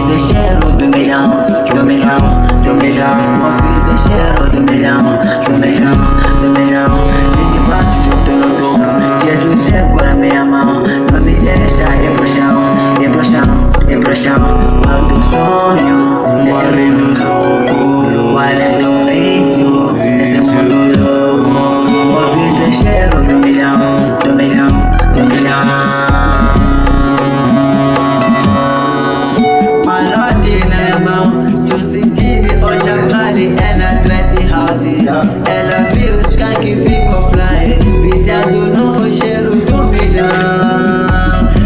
fiz o cheiro do milhão, do milhão, do milhão. Eu fiz o cheiro do milhão, do milhão, do milhão. E debaixo de todo topo, Jesus segura minha mão. Não me deixa ir pro chão, ir pro chão, ir pro chão. Quando sonho, esse mundo louco, além do vício, esse mundo louco. Eu fiz o cheiro do milhão, do milhão, do milhão. Ela viu os caras que ficou fly, viciado no cheiro do milhão.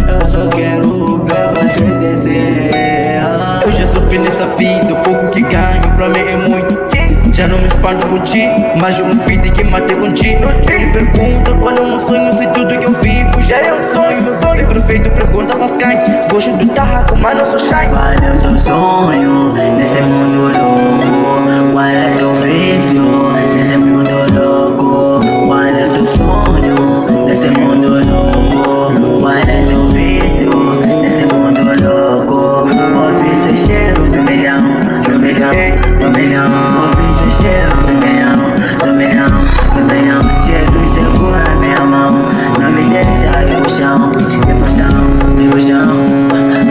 Eu só quero ver você descer. Eu já sofri nessa vida, o pouco que ganho pra mim é muito. Já não me espanto por ti, mas um feed que matei contigo. Ele pergunta qual é o meu sonho, se tudo que eu vivo já é um sonho. Meu sonho perfeito, pergunta pra quem gosto do tarraco, mas não sou shy. Qual é o teu sonho nesse mundo louco? Qual é teu vício nesse mundo louco? Qual é teu sonho nesse mundo louco? Qual é teu vício nesse mundo louco? Ouvi esse cheiro do milhão, do milhão, do milhão. Ouvi esse cheiro do milhão, do milhão, do milhão. Jesus segura minha mão, não me deixa ir pro chão, ir pro chão, ir pro chão.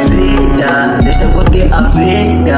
Vida, deixa eu curtir a vida.